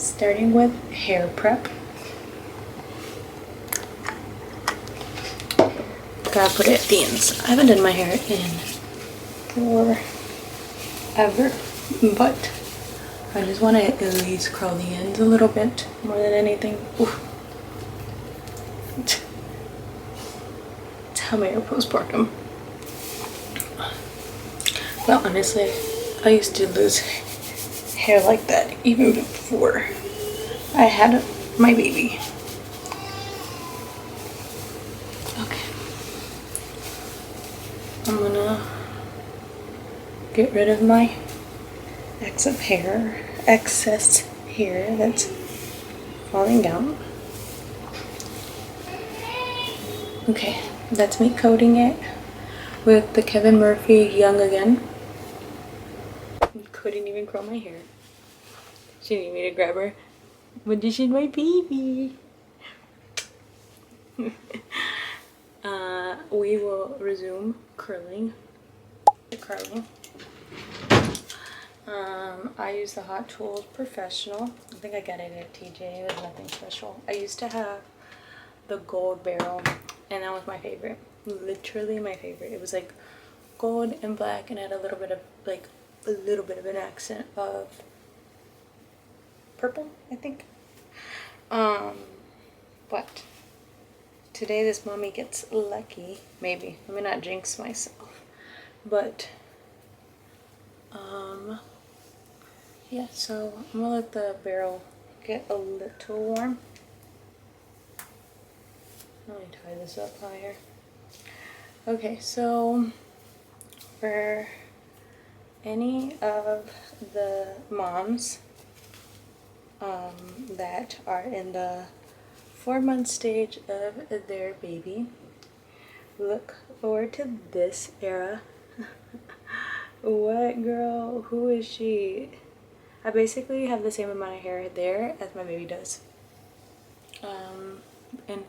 Starting with hair prep. Gotta put it at the ends. I haven't done my hair in forever, but I just want to at least curl the ends a little bit more than anything. Oof. Tell me your postpartum. But honestly, I used to lose hair like that even before I had my baby. Okay. I'm gonna get rid of my excess hair that's falling down. Okay, that's me coating it with the Kevin Murphy Young Again. Couldn't even curl my hair. She needed me to grab her, but this is my baby. We will resume curling. I use the Hot Tools Professional. I think I got it at TJ. It was nothing special. I used to have the gold barrel, and that was my favorite. Literally my favorite. It was like gold and black, and had a little bit of an accent of purple, I think. But today this mommy gets lucky. Maybe. Let me not jinx myself. But yeah, so I'm gonna let the barrel get a little warm. Let me tie this up higher. Okay, so for any of the moms that are in the 4-month stage of their baby, look forward to this era. What girl? Who is she? I basically have the same amount of hair there as my baby does. And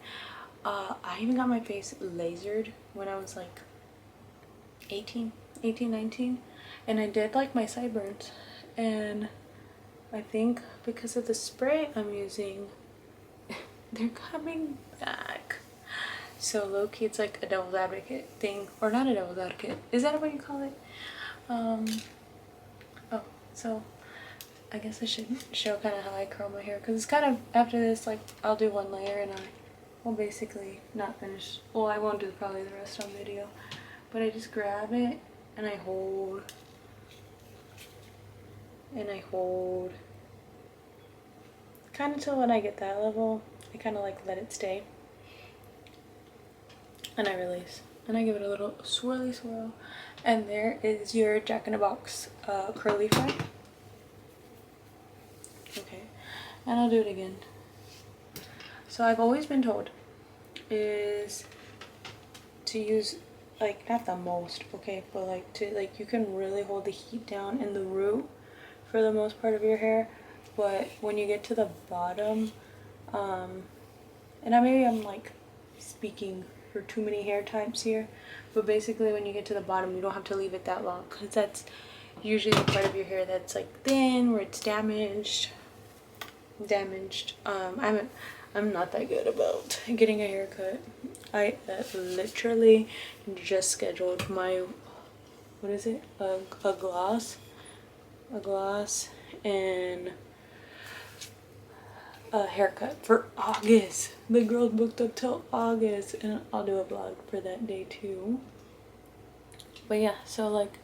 I even got my face lasered when I was like 18, 19. And I did like my sideburns. And I think because of the spray I'm using, they're coming back. So low-key, it's like a devil's advocate thing. Or not a devil's advocate. Is that what you call it? Oh, so I guess I should show kind of how I curl my hair, because it's kind of, after this, like, I'll do one layer and I will basically not finish. Well, I won't do probably the rest on video, but I just grab it and I hold kind of till when I get that level. I kind of like let it stay and I release and I give it a little swirly swirl. And there is your Jack-in-a-Box curly fry. Okay, and I'll do it again. So I've always been told is to use, like, not the most, okay, but like to, like, you can really hold the heat down in the root for the most part of your hair, but when you get to the bottom, and maybe I'm like speaking for too many hair types here, but basically when you get to the bottom, you don't have to leave it that long, because that's usually the part of your hair that's like thin, where it's damaged. I'm not that good about getting a haircut. I literally just scheduled my, what is it, a gloss and a haircut for August. The girls booked up till August, and I'll do a vlog for that day too. But yeah, so like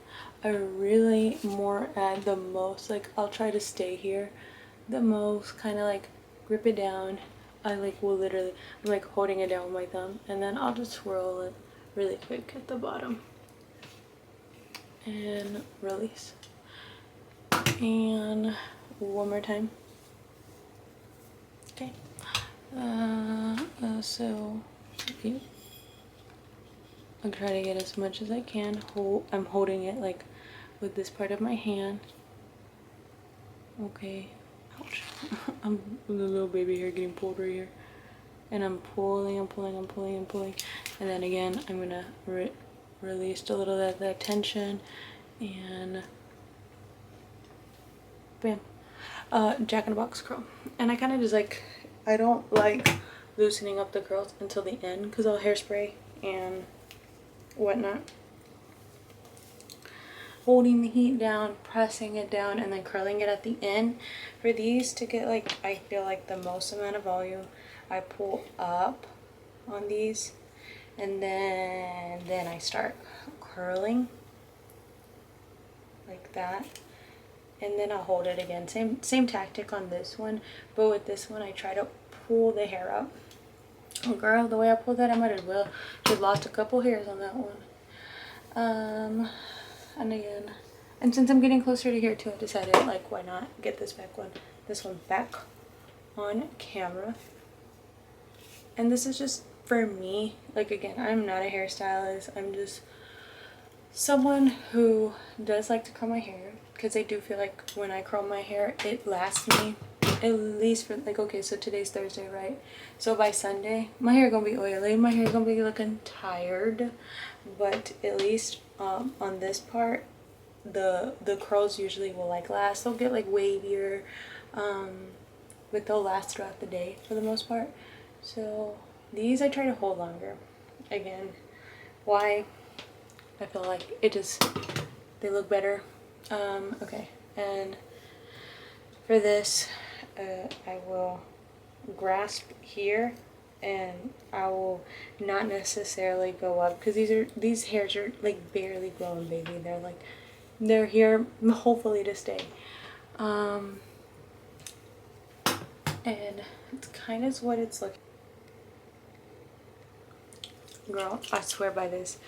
I really more at the most, like I'll try to stay here the most, kind of like grip it down. I like will literally, I'm like holding it down with my thumb, and then I'll just swirl it really quick at the bottom and release. And one more time. Okay. So yeah. I'll try to get as much as I can. I'm holding it like with this part of my hand. Okay. Ouch. I'm the little baby hair getting pulled right here. And I'm pulling. And then again, I'm gonna release a little of that tension, and bam. Jack in the Box curl. And I kind of just like, I don't like loosening up the curls until the end because I'll hairspray and whatnot. Holding the heat down, pressing it down, and then curling it at the end. For these to get like, I feel like the most amount of volume, I pull up on these and then I start curling like that, and then I'll hold it again. Same tactic on this one, but with this one I try to pull the hair up. Oh girl, the way I pulled that, I might as well just lost a couple hairs on that one. And again, and since I'm getting closer to here too, I decided like, why not get this one back on camera. And this is just for me. Like again, I'm not a hairstylist. I'm just someone who does like to curl my hair, because I do feel like when I curl my hair, it lasts me at least for like, okay, so today's Thursday, right? So by Sunday, my hair gonna be oily, my hair gonna be looking tired, but at least on this part, the curls usually will like last. They'll get like wavier, but they'll last throughout the day for the most part. So these I try to hold longer. Again, why? I feel like it just, they look better. Okay, and for this, I will grasp here, and I will not necessarily go up, because these hairs are like barely growing, baby. They're here hopefully to stay. And it's kind of what it's looking. Girl, I swear by this.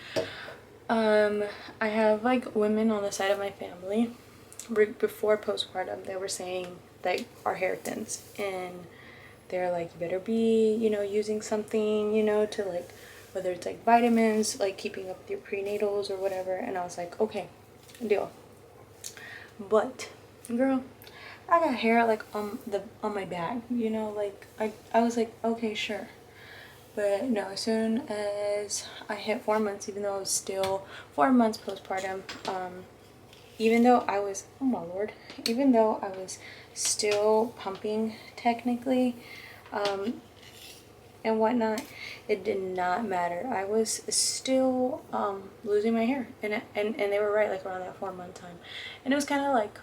I have like women on the side of my family before postpartum, they were saying like our hair thins, and they're like, you better be, you know, using something, you know, to like, whether it's like vitamins, like keeping up with your prenatals or whatever. And I was like, okay, deal. But girl, I got hair like on my back, you know, like I was like, okay, sure. But no, as soon as I hit 4 months, even though I was still 4 months postpartum, even though I was, oh my lord, even though I was still pumping technically, and whatnot, it did not matter. I was still losing my hair, and they were right, like around that 4 month time. And it was kind of like,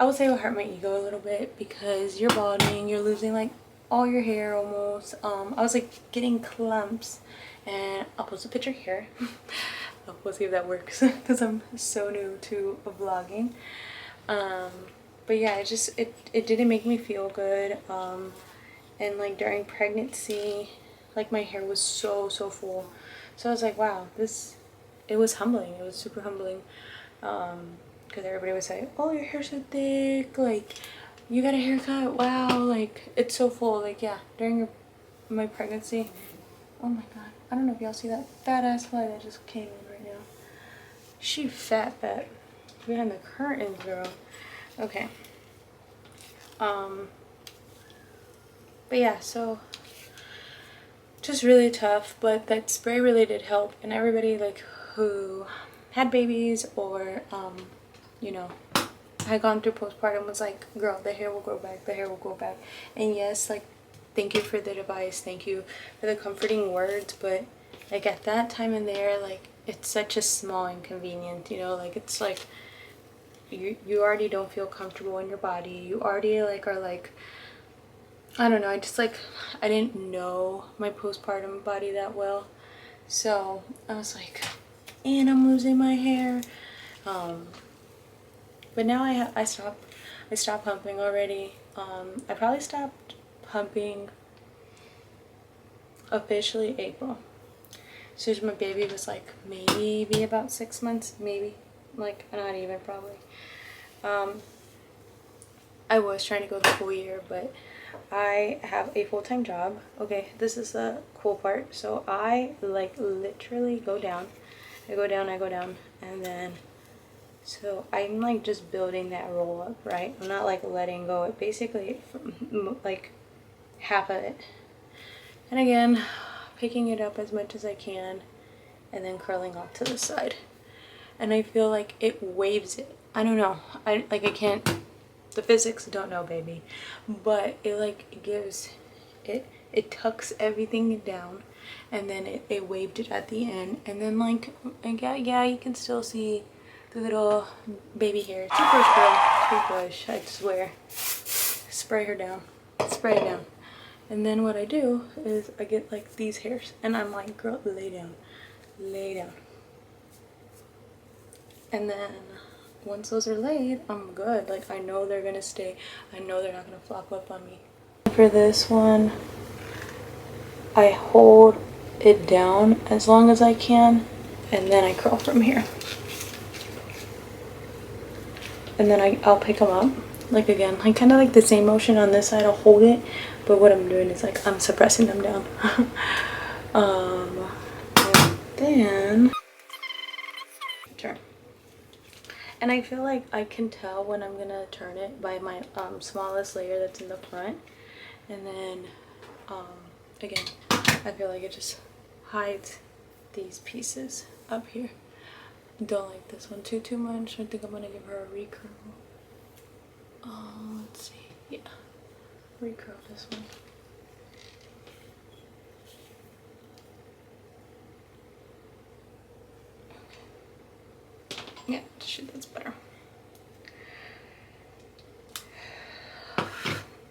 I would say it would hurt my ego a little bit, because you're balding, you're losing like all your hair almost. I was like getting clumps, and I'll post a picture here. We'll see if that works, because I'm so new to vlogging. But yeah, it didn't make me feel good. And like during pregnancy, like my hair was so full, so I was like, wow, it was humbling. It was super humbling, because everybody was like, oh, your hair's so thick, like you got a haircut, wow, like it's so full. Like yeah, during my pregnancy, oh my god, I don't know if y'all see that fat ass fly that just came in right now. She fat behind the curtains, girl. Okay. But yeah, so just really tough, but that spray really did help. And everybody like who had babies or you know, had gone through postpartum was like, girl, the hair will grow back, the hair will grow back. And yes, like, thank you for the advice, thank you for the comforting words, but like at that time and there, like it's such a small inconvenience, you know, like it's like you already don't feel comfortable in your body, you already like are like, I don't know, I just like, I didn't know my postpartum body that well, so I was like, and I'm losing my hair. But now I stopped pumping already. I probably stopped pumping officially April. As soon as my baby was like maybe about 6 months, maybe, like not even probably. I was trying to go the full year, but I have a full-time job. Okay, this is the cool part. So I like literally go down, I go down, and then so I'm like just building that roll up, right? I'm not like letting go. It basically like half of it, and again picking it up as much as I can, and then curling off to the side. And I feel like it waves it. I don't know. I can't the physics, don't know, baby. But it like gives it tucks everything down, and then it waved it at the end, and then like yeah, you can still see the little baby hair. Toothbrush, girl, toothbrush, I swear. Spray her down, spray it down. And then what I do is I get like these hairs, and I'm like, girl, lay down, lay down. And then once those are laid, I'm good. Like, I know they're gonna stay. I know they're not gonna flop up on me. For this one, I hold it down as long as I can, and then I curl from here. And then I'll pick them up. Like, again, like kind of like the same motion on this side. I'll hold it, but what I'm doing is like I'm suppressing them down. And then turn. And I feel like I can tell when I'm gonna turn it by my smallest layer that's in the front. And then again, I feel like it just hides these pieces up here. Don't like this one too much. I think I'm gonna give her a recurl. Let's see. Yeah, recurl this one. Yeah, shit, that's better.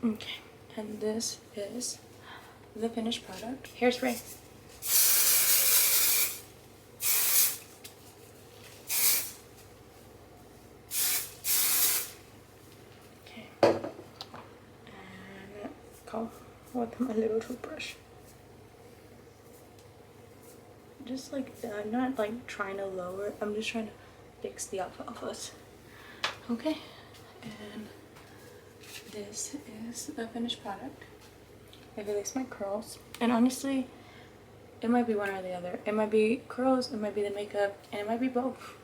Okay, and this is the finished product. Hairspray. Okay, and comb with my little toothbrush. Just like, I'm not like trying to lower, I'm just trying to fix the alfalfas. Okay, and this is the finished product. I've released my curls, and honestly, it might be one or the other. It might be curls, it might be the makeup, and it might be both.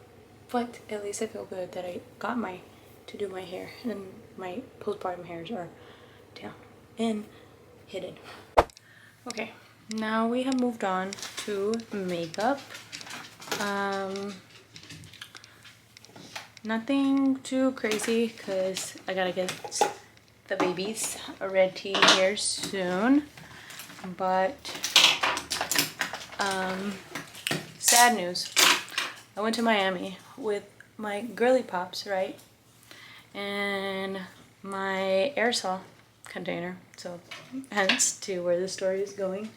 But at least I feel good that I got to do my hair, and my postpartum hairs are down and hidden. Okay, now we have moved on to makeup. Nothing too crazy because I gotta get the babies ready here soon. But sad news. I went to Miami with my girly pops, right? And my aerosol container, so hence to where the story is going.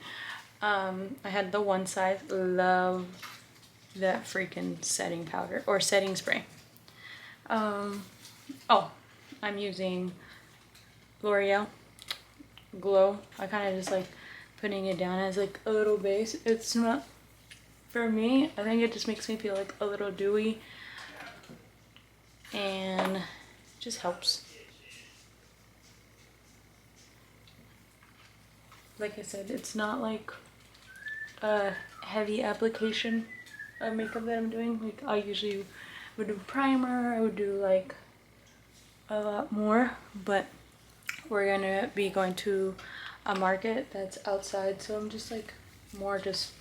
I had the one size. Love that freaking setting powder or setting spray. Oh, I'm using L'Oreal Glow. I kind of just like putting it down as like a little base. It's not, for me, I think it just makes me feel like a little dewy and just helps. Like I said, it's not like a heavy application of makeup that I'm doing. Like, I usually would do primer, I would do like a lot more, but we're gonna be going to a market that's outside, so I'm just like more just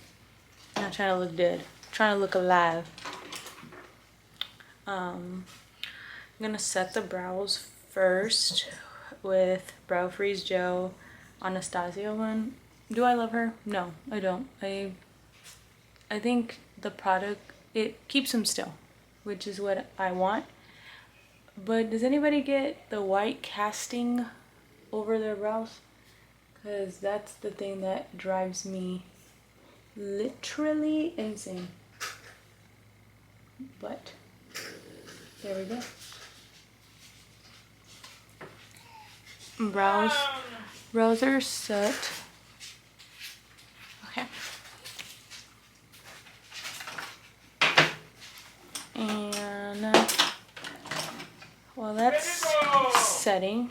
not trying to look dead, trying to look alive. I'm gonna set the brows first with Brow Freeze Gel Anastasia one. Do I love her? No, I don't. I think the product, it keeps them still, which is what I want. But does anybody get the white casting over their brows? Because that's the thing that drives me literally insane. But there we go. Brows are set. Okay. And while that's setting,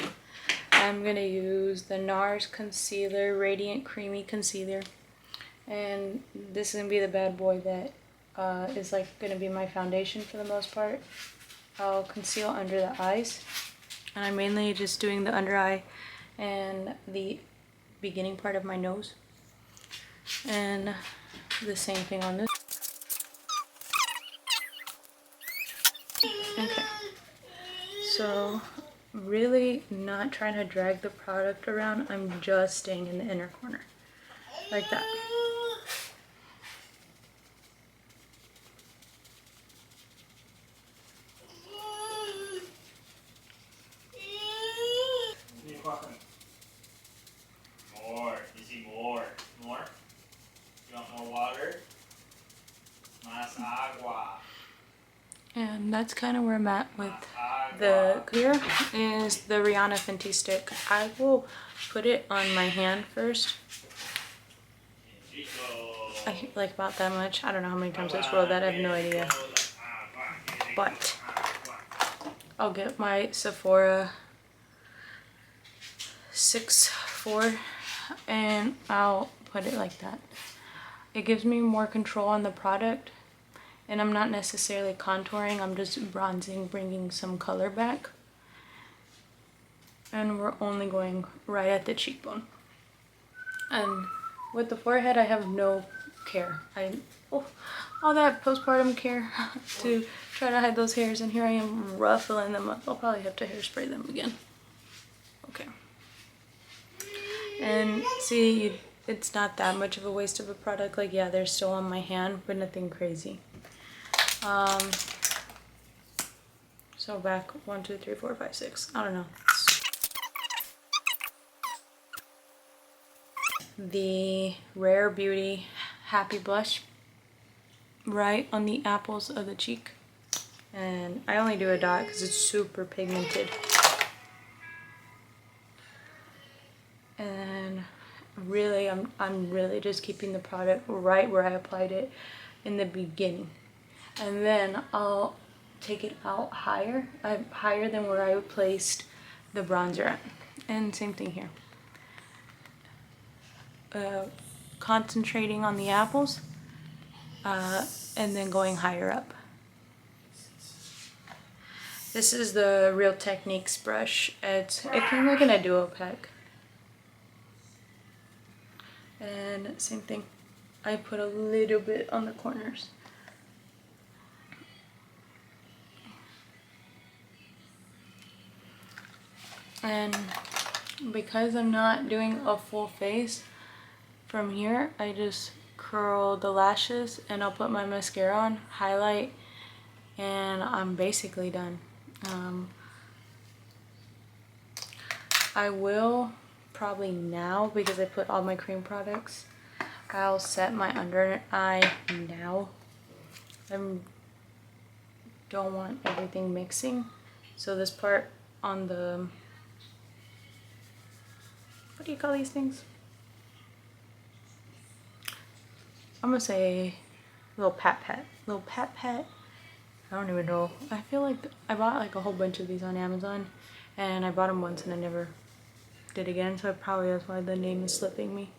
I'm gonna use the NARS concealer, Radiant Creamy Concealer, and this is gonna be the bad boy that is like gonna be my foundation for the most part. I'll conceal under the eyes, and I'm mainly just doing the under eye and the beginning part of my nose, and the same thing on this. Okay, so really not trying to drag the product around. I'm just staying in the inner corner like that. More. You see more? More? You want more water? Más agua. And that's kind of where I'm at with the clear is the Rihanna Fenty stick. I will put it on my hand first. I like about that much. I don't know how many times I swirled that. I have no idea. But I'll get my Sephora 6'4" and I'll put it like that. It gives me more control on the product, and I'm not necessarily contouring. I'm just bronzing, bringing some color back. And we're only going right at the cheekbone. And with the forehead, I have no care. All that postpartum care to try to hide those hairs, and here I am ruffling them up. I'll probably have to hairspray them again. Okay. And see, it's not that much of a waste of a product. Like, yeah, they're still on my hand, but nothing crazy. So back 1, 2, 3, 4, 5, 6. I don't know. The Rare Beauty Happy Blush right on the apples of the cheek. And I only do a dot because it's super pigmented. And really, I'm really just keeping the product right where I applied it in the beginning. And then I'll take it out higher than where I placed the bronzer at. And same thing here. Concentrating on the apples and then going higher up. This is the Real Techniques brush. It came like in a duo pack. And same thing. I put a little bit on the corners. And because I'm not doing a full face from here, I just curl the lashes and I'll put my mascara on, highlight, and I'm basically done. I will probably now, because I put all my cream products, I'll set my under eye now. I don't want everything mixing, so this part on the, what do you call these things? I'm gonna say little pat pat. I don't even know. I feel like I bought like a whole bunch of these on Amazon, and I bought them once and I never did again, so probably that's why the name is slipping me.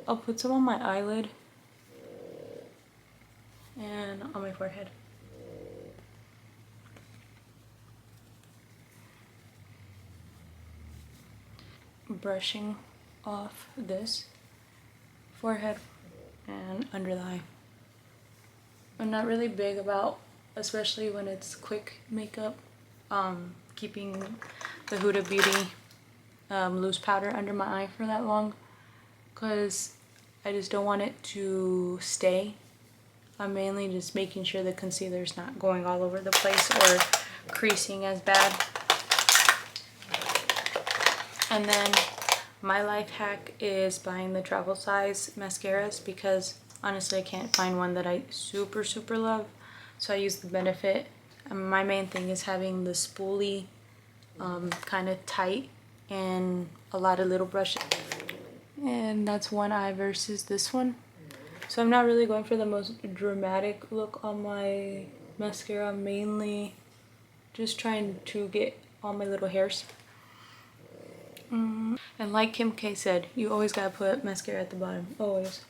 I'll put some on my eyelid and on my forehead. Brushing off this forehead and under the eye. I'm not really big about, especially when it's quick makeup, keeping the Huda Beauty loose powder under my eye for that long, because I just don't want it to stay. I'm mainly just making sure the concealer's not going all over the place or creasing as bad. And then my life hack is buying the travel size mascaras, because honestly I can't find one that I super love, so I use the Benefit. My main thing is having the spoolie kind of tight and a lot of little brushes, and that's one eye versus this one. So I'm not really going for the most dramatic look on my mascara. I'm mainly just trying to get all my little hairs. And like Kim K said, you always gotta put mascara at the bottom, always.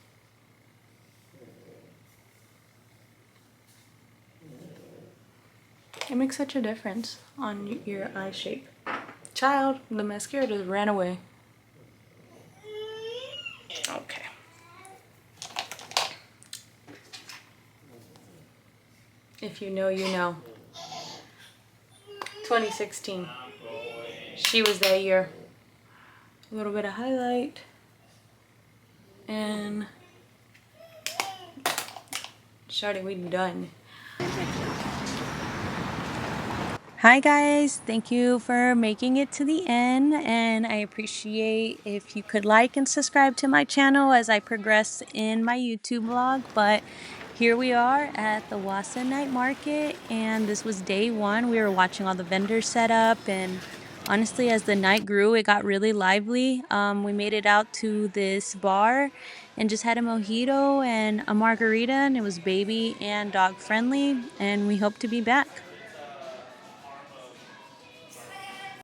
It makes such a difference on your eye shape. Child, the mascara just ran away. Okay. If you know, you know. 2016. I'm going. She was that year. A little bit of highlight. And shawty, we done. Hi guys, thank you for making it to the end, and I appreciate if you could like and subscribe to my channel as I progress in my YouTube vlog. But here we are at the Wausau Night Market, and this was day one. We were watching all the vendors set up, and honestly, as the night grew, it got really lively. We made it out to this bar and just had a mojito and a margarita, and it was baby and dog friendly, and we hope to be back.